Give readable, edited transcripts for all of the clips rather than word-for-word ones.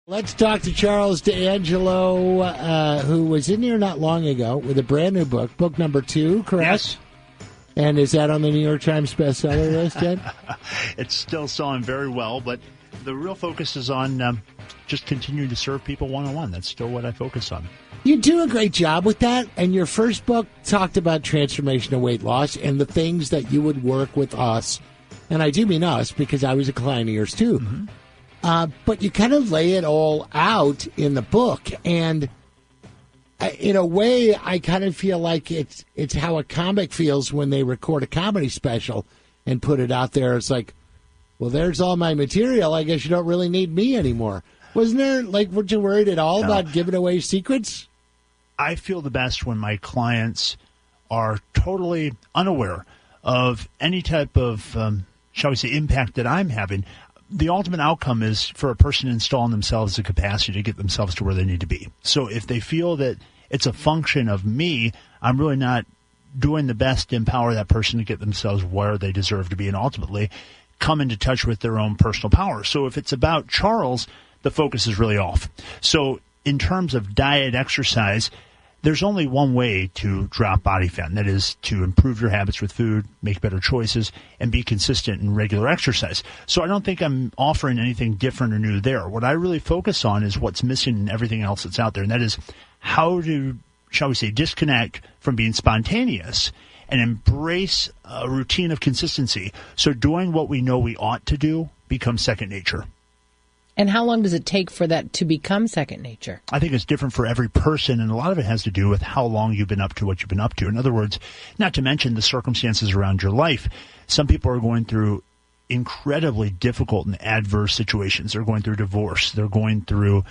Let's talk to Charles D'Angelo, who was in here not long ago with a brand new book number 2, correct? Yes. And is that on the New York Times bestseller list yet? It's still selling very well, but the real focus is on just continuing to serve people one-on-one. That's still what I focus on. You do a great job with that, and your first book talked about transformational weight loss and the things that you would work with us, and I do mean us because I was a client of yours too. Mm-hmm. But you kind of lay it all out in the book, and in a way, I kind of feel like it's how a comic feels when they record a comedy special and put it out there. It's like, well, there's all my material. I guess you don't really need me anymore. Wasn't there, weren't you worried at all about giving away secrets? I feel the best when my clients are totally unaware of any type of, shall we say, impact that I'm having. The ultimate outcome is for a person to install in themselves the capacity to get themselves to where they need to be. So if they feel that it's a function of me, I'm really not doing the best to empower that person to get themselves where they deserve to be and ultimately come into touch with their own personal power. So if it's about Charles, the focus is really off. So in terms of diet, exercise, there's only one way to drop body fat, and that is to improve your habits with food, make better choices, and be consistent in regular exercise. So I don't think I'm offering anything different or new there. What I really focus on is what's missing in everything else that's out there, and that is how to, shall we say, disconnect from being spontaneous and embrace a routine of consistency. So doing what we know we ought to do becomes second nature. And how long does it take for that to become second nature? I think it's different for every person, and a lot of it has to do with how long you've been up to what you've been up to. In other words, not to mention the circumstances around your life. Some people are going through incredibly difficult and adverse situations. They're going through divorce. They're going through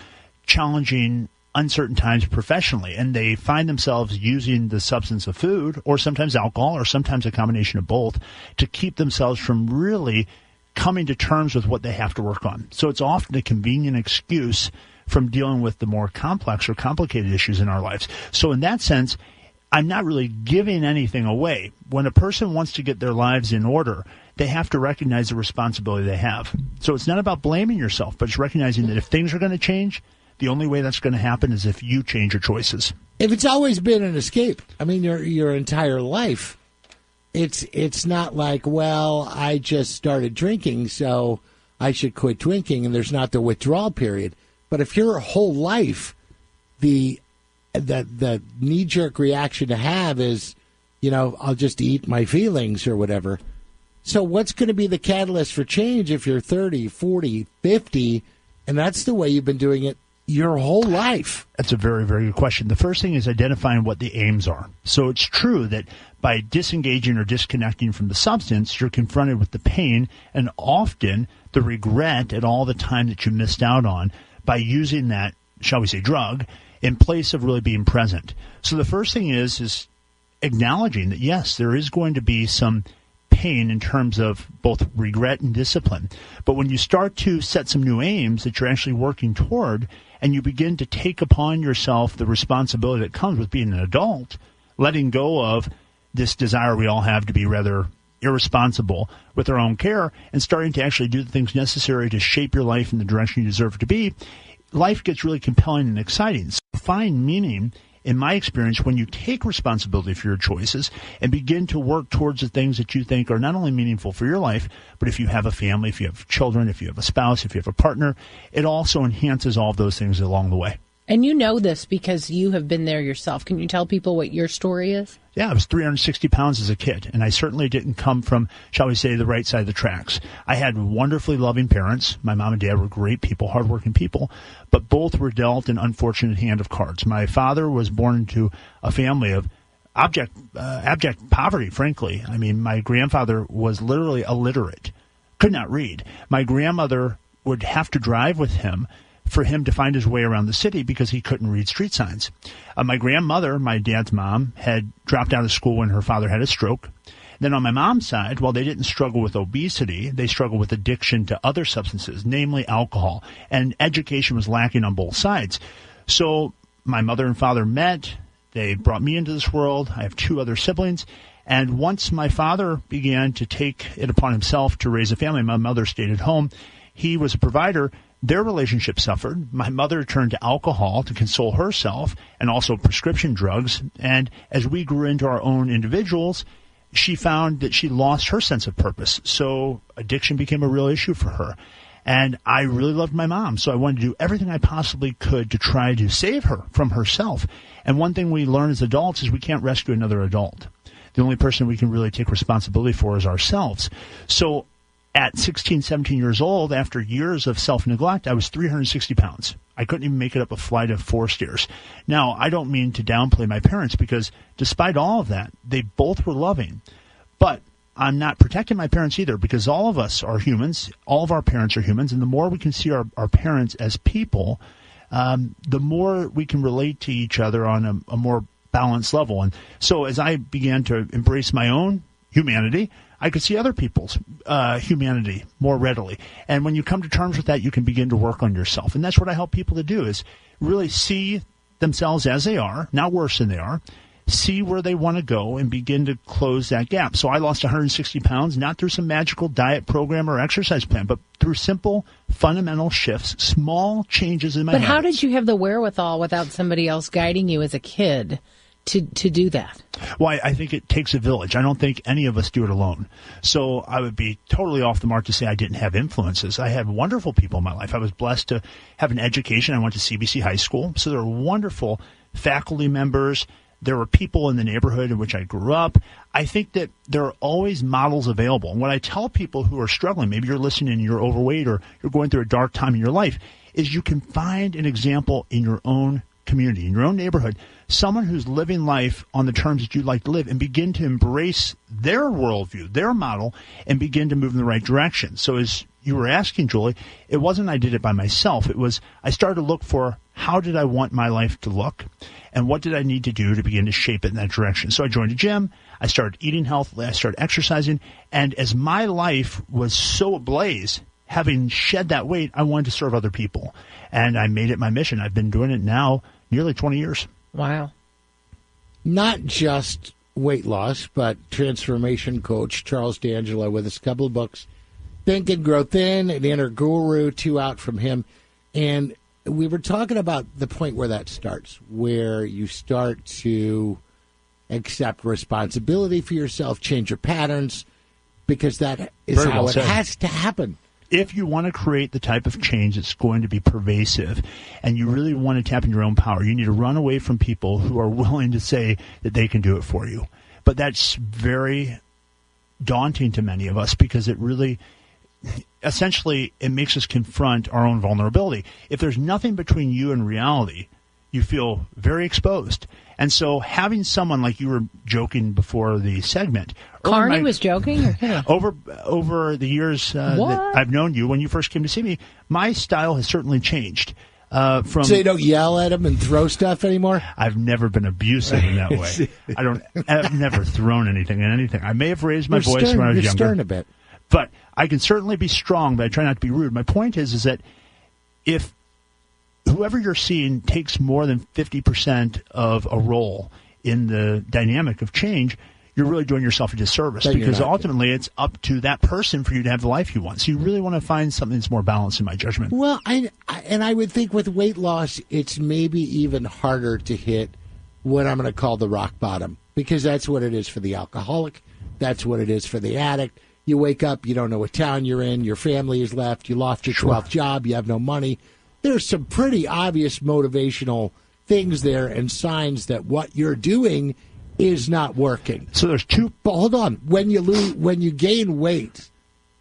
challenging, uncertain times professionally, and they find themselves using the substance of food or sometimes alcohol or sometimes a combination of both to keep themselves from really coming to terms with what they have to work on. So it's often a convenient excuse from dealing with the more complex or complicated issues in our lives. So in that sense, I'm not really giving anything away. When a person wants to get their lives in order, they have to recognize the responsibility they have. So it's not about blaming yourself, but it's recognizing that if things are going to change, the only way that's going to happen is if you change your choices. If it's always been an escape, I mean, your entire life, it's not like, well, I just started drinking, so I should quit drinking, and there's not the withdrawal period. But if your whole life, the knee-jerk reaction to have is, I'll just eat my feelings or whatever. So what's going to be the catalyst for change if you're 30, 40, 50, and that's the way you've been doing it your whole life? That's a very, very good question. The first thing is identifying what the aims are. So it's true that by disengaging or disconnecting from the substance, you're confronted with the pain and often the regret at all the time that you missed out on by using that, shall we say, drug in place of really being present. So the first thing is acknowledging that, yes, there is going to be some pain in terms of both regret and discipline. But when you start to set some new aims that you're actually working toward, and you begin to take upon yourself the responsibility that comes with being an adult, letting go of this desire we all have to be rather irresponsible with our own care and starting to actually do the things necessary to shape your life in the direction you deserve it to be, life gets really compelling and exciting. So find meaning, in my experience, when you take responsibility for your choices and begin to work towards the things that you think are not only meaningful for your life, but if you have a family, if you have children, if you have a spouse, if you have a partner, it also enhances all of those things along the way. And you know this because you have been there yourself. Can you tell people what your story is? Yeah, I was 360 pounds as a kid, and I certainly didn't come from, shall we say, the right side of the tracks. I had wonderfully loving parents. My mom and dad were great people, hardworking people, but both were dealt an unfortunate hand of cards. My father was born into a family of abject poverty, frankly. I mean, my grandfather was literally illiterate, could not read. My grandmother would have to drive with him for him to find his way around the city because he couldn't read street signs. My grandmother, my dad's mom, had dropped out of school when her father had a stroke. Then on my mom's side, while they didn't struggle with obesity, they struggled with addiction to other substances, namely alcohol, and education was lacking on both sides. So my mother and father met. They brought me into this world. I have 2 other siblings. And once my father began to take it upon himself to raise a family, my mother stayed at home. He was a provider. their relationship suffered. My mother turned to alcohol to console herself and also prescription drugs. And as we grew into our own individuals, she found that she lost her sense of purpose. So addiction became a real issue for her. And I really loved my mom, so I wanted to do everything I possibly could to try to save her from herself. And one thing we learn as adults is we can't rescue another adult. The only person we can really take responsibility for is ourselves. So at 16, 17 years old, after years of self-neglect, I was 360 pounds. I couldn't even make it up a flight of 4 stairs. Now, I don't mean to downplay my parents because despite all of that, they both were loving. But I'm not protecting my parents either because all of us are humans. All of our parents are humans. And the more we can see our parents as people, the more we can relate to each other on a more balanced level. And so as I began to embrace my own humanity, I could see other people's humanity more readily. And when you come to terms with that, you can begin to work on yourself. And that's what I help people to do is really see themselves as they are, not worse than they are, see where they want to go and begin to close that gap. So I lost 160 pounds, not through some magical diet program or exercise plan, but through simple, fundamental shifts, small changes in my habits. But how did you have the wherewithal without somebody else guiding you as a kid to do that? Well, I think it takes a village. I don't think any of us do it alone. So I would be totally off the mark to say I didn't have influences. I had wonderful people in my life. I was blessed to have an education. I went to CBC High School. So there were wonderful faculty members. There were people in the neighborhood in which I grew up. I think that there are always models available. And what I tell people who are struggling, maybe you're listening and you're overweight or you're going through a dark time in your life, is you can find an example in your own community, in your own neighborhood, someone who's living life on the terms that you'd like to live and begin to embrace their worldview, their model, and begin to move in the right direction. So as you were asking, Julie, it wasn't I did it by myself. It was I started to look for how did I want my life to look and what did I need to do to begin to shape it in that direction. So I joined a gym. I started eating healthily. I started exercising. And as my life was so ablaze, having shed that weight, I wanted to serve other people. And I made it my mission. I've been doing it now nearly 20 years. Wow. Not just weight loss, but transformation coach Charles D'Angelo with his couple of books, Think and Grow Thin and Inner Guru, 2 out from him. And we were talking about the point where that starts, where you start to accept responsibility for yourself, change your patterns, because that is Very how well it said. has to happen. If you want to create the type of change that's going to be pervasive and you really want to tap into your own power, you need to run away from people who are willing to say that they can do it for you. But that's very daunting to many of us because it really, essentially, it makes us confront our own vulnerability. If there's nothing between you and reality, you feel very exposed. And so having someone like you were joking before the segment. Carney was joking? Or kidding? Over the years that I've known you, when you first came to see me, my style has certainly changed. So you don't yell at him and throw stuff anymore? I've never been abusive in that way. I've never thrown anything at anything. I may have raised my voice when I was you're younger. stern a bit. But I can certainly be strong, but I try not to be rude. My point is that if whoever you're seeing takes more than 50% of a role in the dynamic of change, you're really doing yourself a disservice because ultimately it's up to that person for you to have the life you want. So you really want to find something that's more balanced in my judgment. Well, I would think with weight loss, it's maybe even harder to hit what I'm going to call the rock bottom because that's what it is for the alcoholic. That's what it is for the addict. You wake up, you don't know what town you're in, your family is left, you lost your 12th job, you have no money. There's some pretty obvious motivational things there and signs that what you're doing is not working. So there's two. But hold on. When you gain weight,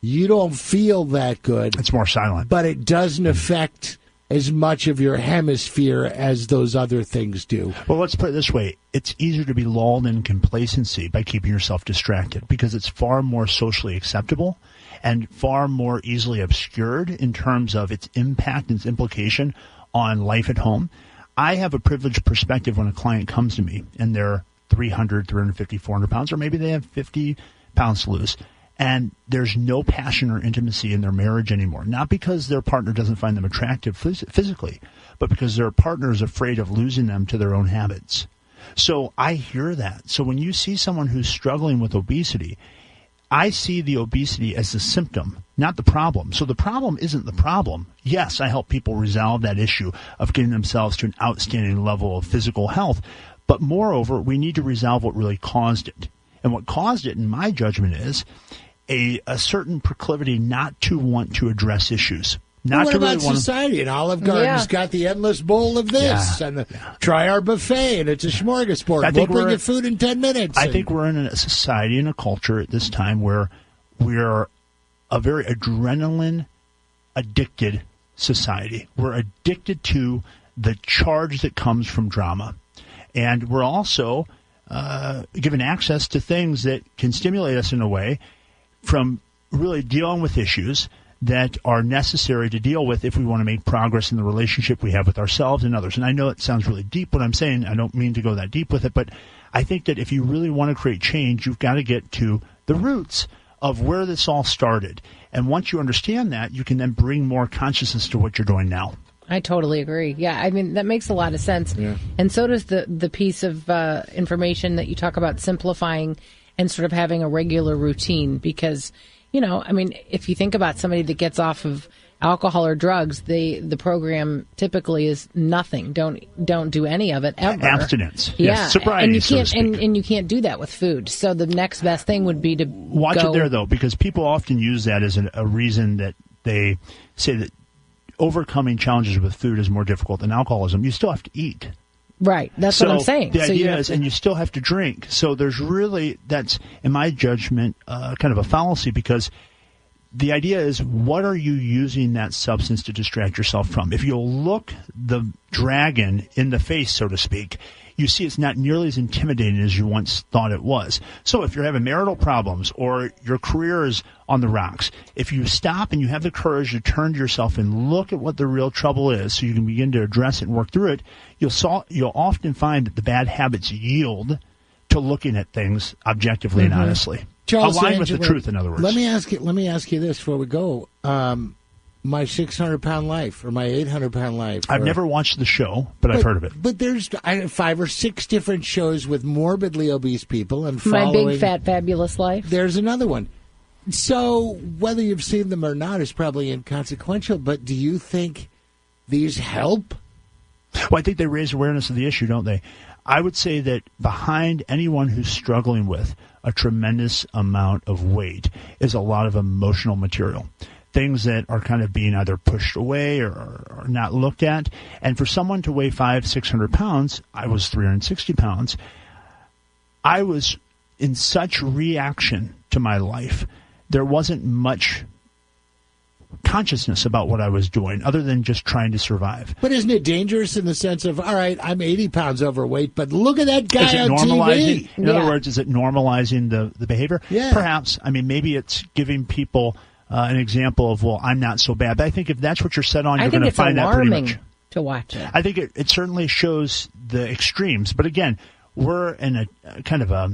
you don't feel that good. It's more silent. But it doesn't affect as much of your hemisphere as those other things do. Well, let's put it this way. It's easier to be lulled in complacency by keeping yourself distracted because it's far more socially acceptable and far more easily obscured in terms of its impact and its implication on life at home. I have a privileged perspective when a client comes to me and they're 300, 350, 400 pounds, or maybe they have 50 pounds to lose. And there's no passion or intimacy in their marriage anymore. Not because their partner doesn't find them attractive physically, but because their partner is afraid of losing them to their own habits. So I hear that. So when you see someone who's struggling with obesity, I see the obesity as the symptom, not the problem. So the problem isn't the problem. Yes, I help people resolve that issue of getting themselves to an outstanding level of physical health. But moreover, we need to resolve what really caused it. And what caused it, in my judgment, is a certain proclivity not to want to address issues. Not what to about really want society? And Olive Garden's got the endless bowl of this, and try our buffet, and it's a smorgasbord. We'll bring you food in 10 minutes. I think we're in a society and a culture at this time where we're a very adrenaline-addicted society. We're addicted to the charge that comes from drama. And we're also given access to things that can stimulate us in a way from really dealing with issues that are necessary to deal with if we want to make progress in the relationship we have with ourselves and others. And I know it sounds really deep what I'm saying. I don't mean to go that deep with it, but I think that if you really want to create change, you've got to get to the roots of where this all started. And once you understand that, you can then bring more consciousness to what you're doing now. I totally agree. Yeah, I mean, that makes a lot of sense. Yeah. And so does the piece of information that you talk about simplifying and sort of having a regular routine because, you know, I mean, if you think about somebody that gets off of alcohol or drugs, the program typically is nothing. Don't do any of it ever. Abstinence. Yeah. Yes. Sobriety, and you can't so to speak. and you can't do that with food. So the next best thing would be to watch it there though, because people often use that as a reason that they say that overcoming challenges with food is more difficult than alcoholism. You still have to eat. Right. That's what I'm saying. The idea is, and you still have to drink. So there's really, that's, in my judgment, kind of a fallacy because the idea is, what are you using that substance to distract yourself from? If you'll look the dragon in the face, so to speak, you see it's not nearly as intimidating as you once thought it was. So if you're having marital problems or your career is on the rocks, if you stop and you have the courage to turn to yourself and look at what the real trouble is so you can begin to address it and work through it, you'll often find that the bad habits yield to looking at things objectively and honestly. Charles aligned Angela, with the truth, in other words. Let me ask you this before we go. My 600-pound life or my 800-pound life. I've never watched the show, but I've heard of it. But there's 5 or 6 different shows with morbidly obese people. And My Big Fat Fabulous Life. There's another one. So whether you've seen them or not is probably inconsequential, but do you think these help? Well, I think they raise awareness of the issue, don't they? I would say that behind anyone who's struggling with a tremendous amount of weight is a lot of emotional material. Things that are kind of being either pushed away or not looked at. And for someone to weigh 500-600 pounds, I was 360 pounds, I was in such reaction to my life. There wasn't much consciousness about what I was doing other than just trying to survive. But isn't it dangerous in the sense of, all right, I'm 80 pounds overweight, but look at that guy on TV? In other words, is it normalizing the behavior? Yeah. Perhaps. I mean, maybe it's giving people an example of, well, I'm not so bad. But I think if that's what you're set on, you're going to find that pretty much. To watch it. I think it certainly shows the extremes. But again, we're in a kind of a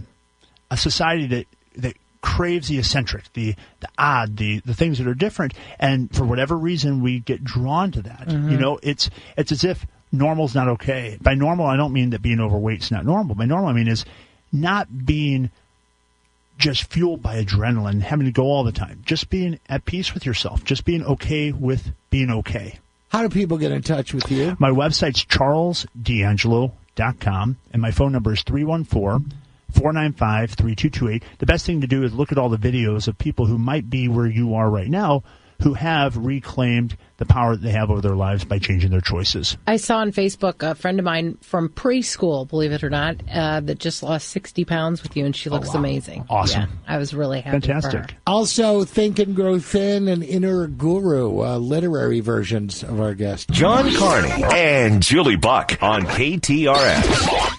society that craves the eccentric, the odd, the things that are different. And for whatever reason, we get drawn to that. Mm-hmm. You know, it's as if normal's not okay. By normal, I don't mean that being overweight is not normal. By normal, I mean is not being just fueled by adrenaline, having to go all the time, just being at peace with yourself, just being okay with being okay. How do people get in touch with you? My website's charlesdangelo.com, and my phone number is 314-495-3228. The best thing to do is look at all the videos of people who might be where you are right now, who have reclaimed the power that they have over their lives by changing their choices. I saw on Facebook a friend of mine from preschool, believe it or not, that just lost 60 pounds with you, and she looks amazing. Awesome. Yeah, I was really happy Fantastic. for her. Also, Think and Grow Thin and Inner Guru, literary versions of our guest. John Carney and Julie Buck on KTRS.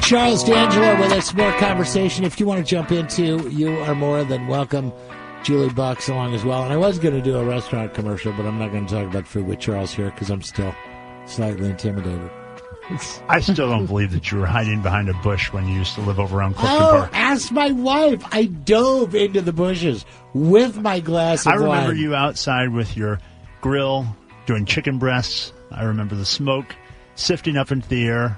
Charles D'Angelo with us. More conversation. If you want to jump into, you are more than welcome. Julie Buck's along as well. And I was going to do a restaurant commercial, but I'm not going to talk about food with Charles here because I'm still slightly intimidated. I still don't believe that you were hiding behind a bush when you used to live over around Clifton Park. Ask my wife. I dove into the bushes with my glass of wine. I remember you outside with your grill doing chicken breasts. I remember the smoke sifting up into the air.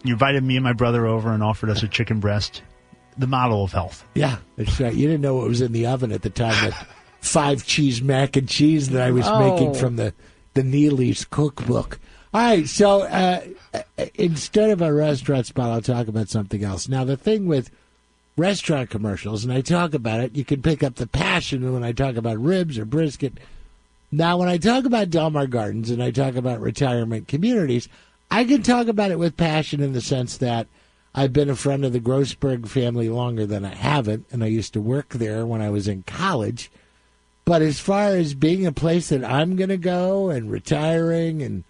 You invited me and my brother over and offered us a chicken breast. the model of health. Yeah, that's right. You didn't know what was in the oven at the time. That 5-cheese mac and cheese that I was making from the Neely's cookbook. All right, so instead of a restaurant spot, I'll talk about something else. Now, the thing with restaurant commercials, and I talk about it, you can pick up the passion when I talk about ribs or brisket. Now, when I talk about Del Mar Gardens and I talk about retirement communities, I can talk about it with passion in the sense that I've been a friend of the Grossberg family longer than I haven't, and I used to work there when I was in college. But as far as being a place that I'm going to go and retiring and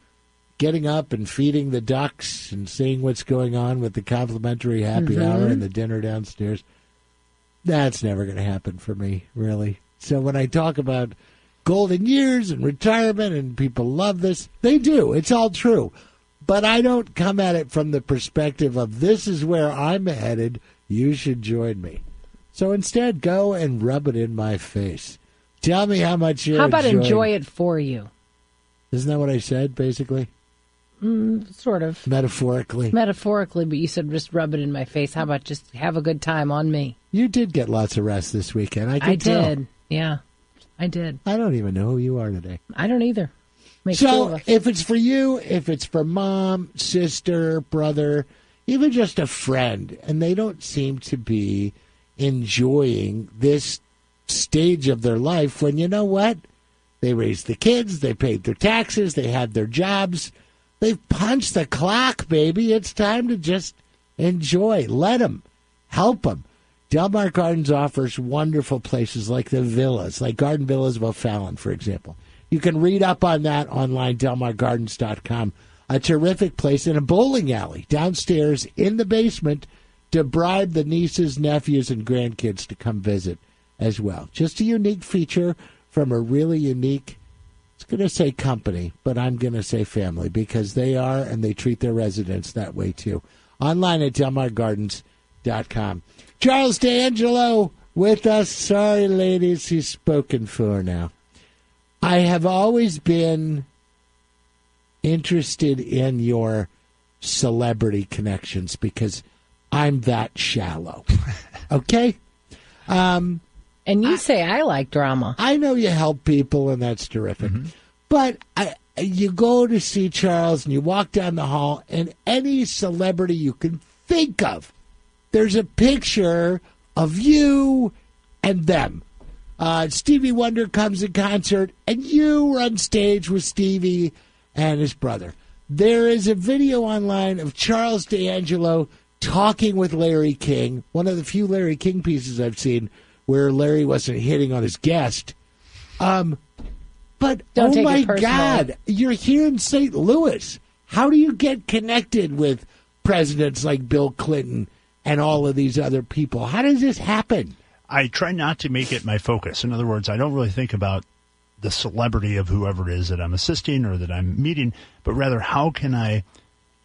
getting up and feeding the ducks and seeing what's going on with the complimentary happy hour and the dinner downstairs, that's never going to happen for me, really. So when I talk about golden years and retirement and people love this, they do. It's all true. But I don't come at it from the perspective of this is where I'm headed, you should join me. So instead, go and rub it in my face. Tell me how much you're enjoying. How about enjoy it for you? Isn't that what I said, basically? Sort of. Metaphorically. Metaphorically, but you said just rub it in my face. How about just have a good time on me? You did get lots of rest this weekend. I did. Yeah, I did. I don't even know who you are today. I don't either. So if it's for you, if it's for mom, sister, brother, even just a friend, and they don't seem to be enjoying this stage of their life when, you know what? They raised the kids, they paid their taxes, they had their jobs. They've punched the clock, baby. It's time to just enjoy. Let them. Help them. Del Mar Gardens offers wonderful places like the villas, like Garden Villas of O'Fallon, for example. You can read up on that online, delmargardens.com. A terrific place in a bowling alley downstairs in the basement to bribe the nieces, nephews, and grandkids to come visit as well. Just a unique feature from a really unique, I was going to say company, but I'm going to say family because they are and they treat their residents that way too. Online at delmargardens.com. Charles D'Angelo with us. Sorry, ladies, he's spoken for now. I have always been interested in your celebrity connections because I'm that shallow. Okay? And you say I like drama. I know you help people, and that's terrific. But you go to see Charles, and you walk down the hall, and any celebrity you can think of, there's a picture of you and them. Stevie Wonder comes in concert, and you were on stage with Stevie and his brother. There is a video online of Charles D'Angelo talking with Larry King, one of the few Larry King pieces I've seen where Larry wasn't hitting on his guest. But, Don't oh my personal. God, you're here in St. Louis. How do you get connected with presidents like Bill Clinton and all of these other people? How does this happen? I try not to make it my focus. In other words, I don't really think about the celebrity of whoever it is that I'm assisting or that I'm meeting, but rather how can I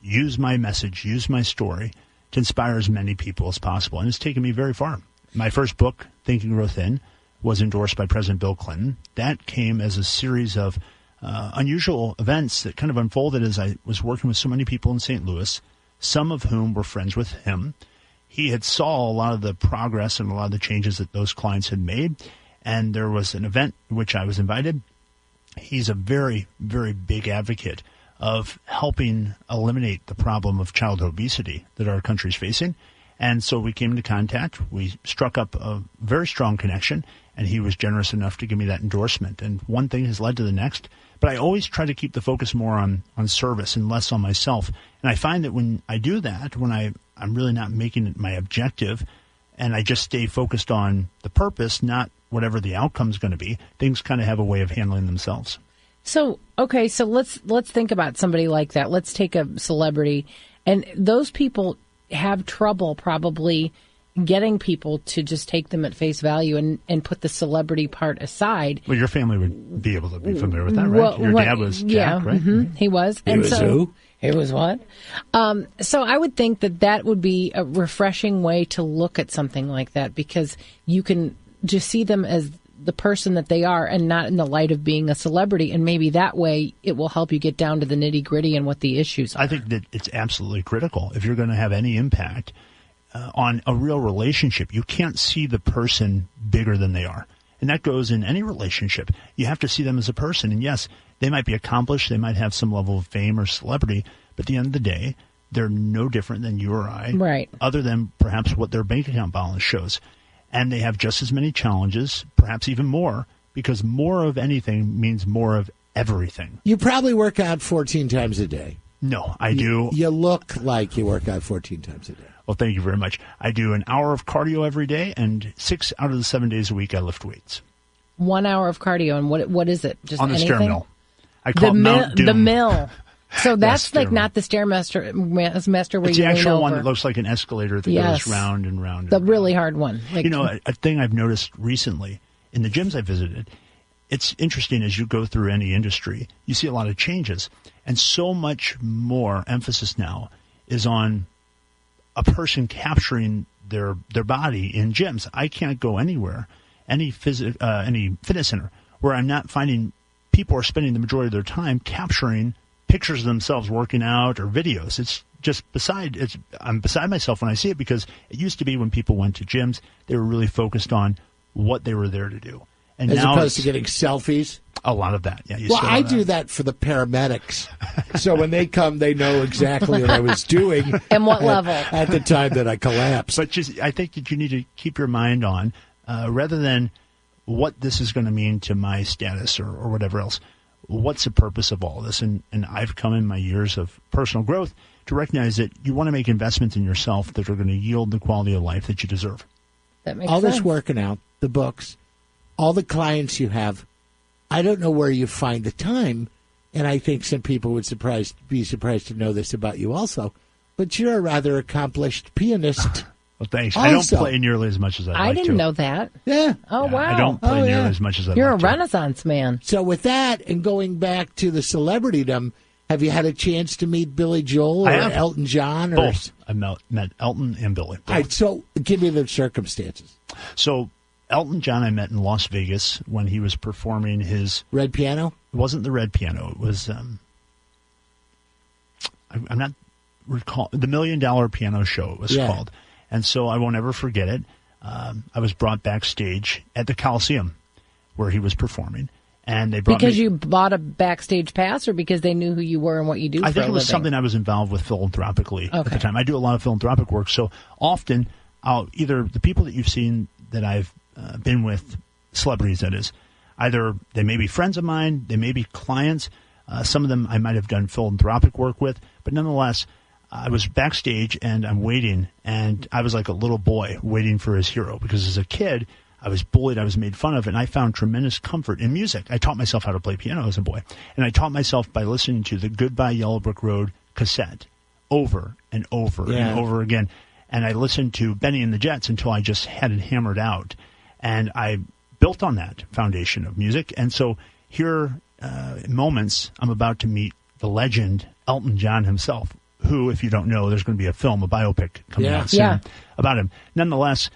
use my message, use my story to inspire as many people as possible. And it's taken me very far. My first book, Think and Grow Thin, was endorsed by President Bill Clinton. That came as a series of unusual events that kind of unfolded as I was working with so many people in St. Louis, some of whom were friends with him. He had saw a lot of the progress and a lot of the changes that those clients had made, and there was an event in which I was invited. He's a very, very big advocate of helping eliminate the problem of child obesity that our country is facing. And so we came into contact. We struck up a very strong connection, and he was generous enough to give me that endorsement. And one thing has led to the next. But I always try to keep the focus more on service and less on myself. And I find that when I do that, when I'm really not making it my objective, and I just stay focused on the purpose, not whatever the outcome's going to be, things kind of have a way of handling themselves. So, okay, so let's think about somebody like that. Let's take a celebrity, and those people have trouble probably getting people to just take them at face value and put the celebrity part aside. Well, your family would be able to be familiar with that, right? Well, your dad was Jack, right? Mm-hmm, he was. He was who? He was what? So I would think that would be a refreshing way to look at something like that, because you can just see them as the person that they are and not in the light of being a celebrity. And maybe that way it will help you get down to the nitty gritty and what the issues are. I think that it's absolutely critical if you're going to have any impact. on a real relationship. You can't see the person bigger than they are. And that goes in any relationship. You have to see them as a person. And yes, they might be accomplished. They might have some level of fame or celebrity. But at the end of the day, they're no different than you or I. Right. Other than perhaps what their bank account balance shows. And they have just as many challenges, perhaps even more, because more of anything means more of everything. You probably work out 14 times a day. No, I do. You look like you work out 14 times a day. Well, thank you very much. I do an hour of cardio every day, and 6 out of the 7 days a week I lift weights. 1 hour of cardio, and what is it? Just on the anything? stair mill. I call it Mount Doom. The mill. So that's Yes, like not the Stairmaster where it's you the actual lean one over. that looks like an escalator that Yes. goes round and round. The and really round. hard one. Like, You know, a thing I've noticed recently in the gyms I visited, it's interesting as you go through any industry, you see a lot of changes. And so much more emphasis now is on a person capturing their body in gyms. I can't go anywhere, any fitness center, where I'm not finding people are spending the majority of their time capturing pictures of themselves working out or videos. It's just I'm beside myself when I see it, because it used to be when people went to gyms, they were really focused on what they were there to do. And As now opposed to getting selfies. a lot of that. Yeah. Well, I do that for the paramedics. So when they come, they know exactly what I was doing. And what level. At the time that I collapsed. But I think that you need to keep your mind on, rather than what this is going to mean to my status or whatever else, what's the purpose of all this? And I've come in my years of personal growth to recognize that you want to make investments in yourself that are going to yield the quality of life that you deserve. that makes All sense. this working out, the books, all the clients you have, I don't know where you find the time, and I think some people would be surprised to know this about you also, but you're a rather accomplished pianist. Well, thanks. Also, I don't play nearly as much as I'd like to. I didn't know that. Yeah. Oh, Yeah, wow. I don't play nearly yeah. as much as I'd You're like a to. Renaissance man. So with that, and going back to the celebritydom, have you had a chance to meet Billy Joel or I have. Elton John? Or, Both. I met Elton and Billy. Both. All right, so give me the circumstances. So Elton John I met in Las Vegas when he was performing his... Red piano? It wasn't the red piano. It was... I'm not recall... The $1 Million Piano Show it was called. And so I won't ever forget it. I was brought backstage at the Coliseum where he was performing. And they brought Because me... you bought a backstage pass, or because they knew who you were and what you do I for think a it was living? something I was involved with philanthropically at the Okay. time. I do a lot of philanthropic work, so often either the people that you've seen that I've been with, celebrities that is, either they may be friends of mine, they may be clients, some of them I might have done philanthropic work with, but nonetheless, I was backstage and I'm waiting, and I was like a little boy waiting for his hero, because as a kid, I was bullied, I was made fun of, and I found tremendous comfort in music. I taught myself how to play piano as a boy, and I taught myself by listening to the Goodbye Yellow Brick Road cassette over and over and over again. And I listened to Benny and the Jets until I just had it hammered out. And I built on that foundation of music. And so here, in moments, I'm about to meet the legend, Elton John himself, who, if you don't know, there's going to be a film, a biopic coming out soon about him. Nonetheless,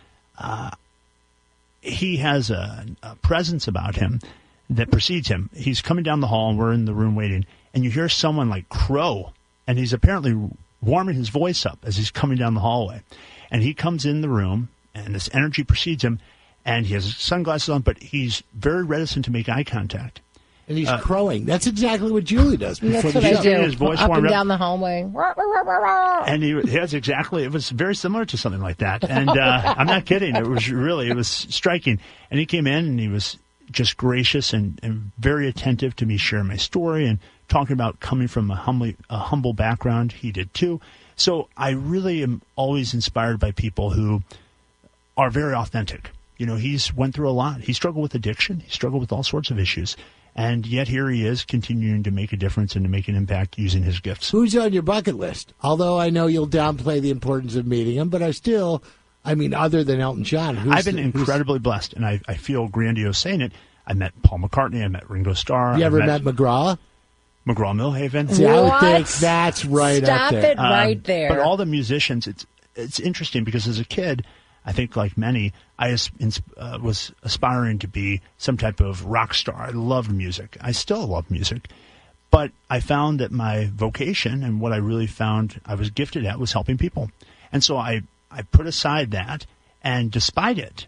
he has a presence about him that precedes him. He's coming down the hall, and we're in the room waiting, and you hear someone like crow, and he's apparently warming his voice up as he's coming down the hallway. And he comes in the room, and this energy precedes him, and he has sunglasses on, but he's very reticent to make eye contact. And he's crowing. That's exactly what Julie does before That's the what I show. do. His voice Up warmed and up. down the hallway. And he has exactly, it was very similar to something like that. And I'm not kidding. It was striking. And he came in and he was just gracious and very attentive to me sharing my story and talking about coming from a humble background. He did too. So I really am always inspired by people who are very authentic. You know, he's went through a lot. He struggled with addiction. He struggled with all sorts of issues. And yet here he is continuing to make a difference and to make an impact using his gifts. Who's on your bucket list? Although I know you'll downplay the importance of meeting him, but other than Elton John, I've been incredibly blessed, and I feel grandiose saying it. I met Paul McCartney. I met Ringo Starr. You ever met McGraw? McGraw-Milhaven. See, I would What? think that's right up Stop there. it right there. But all the musicians, it's interesting because as a kid, I think like many, I was aspiring to be some type of rock star. I loved music. I still love music. But I found that my vocation and what I really found I was gifted at was helping people. And so I I put aside that, and despite it,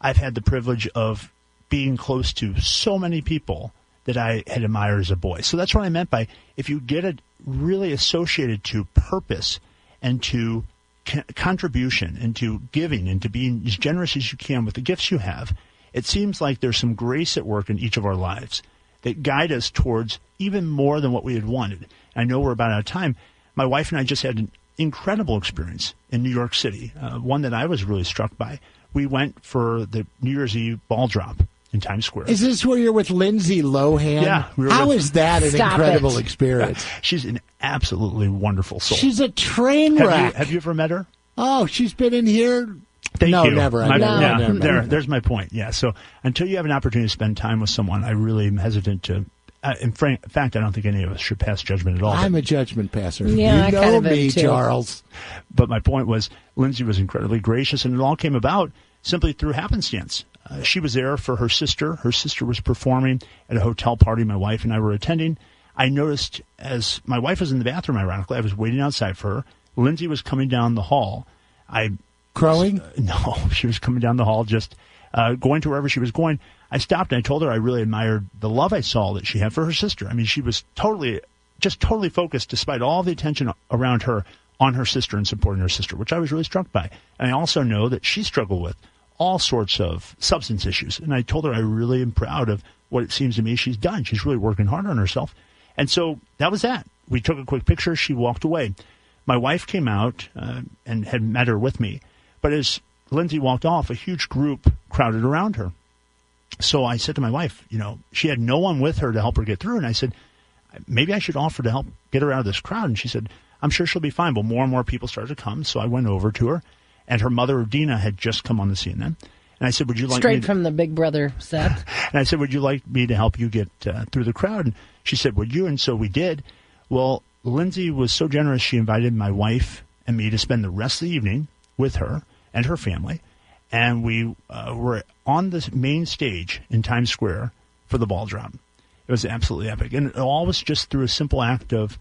I've had the privilege of being close to so many people that I had admired as a boy. So that's what I meant by if you get it really associated to purpose and to contribution and to giving and to being as generous as you can with the gifts you have, it seems like there's some grace at work in each of our lives that guide us towards even more than what we had wanted. I know we're about out of time. My wife and I just had an incredible experience in New York City, one that I was really struck by. We went for the New Year's Eve ball drop in Times Square. Is this where you're with Lindsay Lohan? Yeah. How is that an Stop incredible it. experience? She's an absolutely wonderful soul. She's a train wreck. Have you ever met her? Oh, she's been in here? Thank no, you. never. There's my point. Yeah. So until you have an opportunity to spend time with someone, I really am hesitant to. In fact, I don't think any of us should pass judgment at all. I'm a judgment passer. Yeah, I you know kind of me, am too. Charles. But my point was, Lindsay was incredibly gracious, and it all came about simply through happenstance. She was there for her sister. Her sister was performing at a hotel party my wife and I were attending. I noticed as my wife was in the bathroom, ironically, I was waiting outside for her. Lindsay was coming down the hall. Crowing? No, she was coming down the hall, just going to wherever she was going. I stopped and I told her I really admired the love I saw that she had for her sister. I mean, she was totally focused, despite all the attention around her, on her sister and supporting her sister, which I was really struck by. And I also know that she struggled with all sorts of substance issues. And I told her I really am proud of what it seems to me she's done. She's really working hard on herself. And so that was that. We took a quick picture. She walked away. My wife came out and had met her with me. But as Lindsay walked off, a huge group crowded around her. So I said to my wife, she had no one with her to help her get through. And I said, maybe I should offer to help get her out of this crowd. And she said, I'm sure she'll be fine. Well, more and more people started to come. So I went over to her. And her mother, Dina, had just come on the scene then. And I said, would you like Straight from the Big Brother set. And I said, would you like me to help you get through the crowd? And she said, would you? And so we did. Well, Lindsay was so generous, she invited my wife and me to spend the rest of the evening with her and her family. And we were on the main stage in Times Square for the ball drop. It was absolutely epic. And it all was just through a simple act of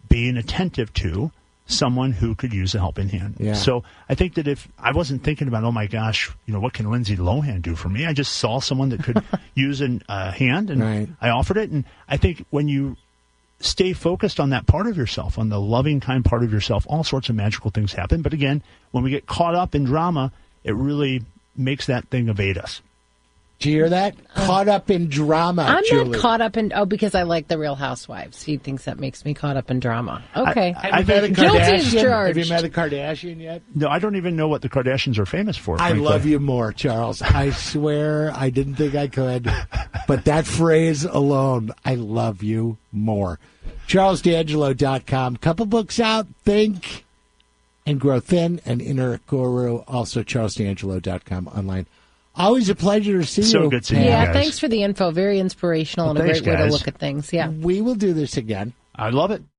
being attentive to someone who could use a helping hand. Yeah. So I think that if I wasn't thinking about, oh my gosh, what can Lindsay Lohan do for me? I just saw someone that could use a hand, and right. I offered it. And I think when you stay focused on that part of yourself, on the loving, kind part of yourself, all sorts of magical things happen. But again, when we get caught up in drama, it really makes that thing evade us. Do you hear that? Caught up in drama, I'm Julie. not caught up in... Oh, because I like The Real Housewives. He thinks that makes me caught up in drama. Okay. Have you met a Guilty as Kardashian? charged. Have you met a Kardashian yet? No, I don't even know what the Kardashians are famous for. I frankly. love you more, Charles. I swear I didn't think I could. But that phrase alone, I love you more. CharlesDangelo.com. Couple books out, Think and Grow Thin and Inner Guru. Also CharlesDangelo.com online. Always a pleasure to see you. So good seeing you Yeah, guys. thanks for the info. Very inspirational and a thanks, great way to guys. look at things. Yeah. We will do this again. I love it.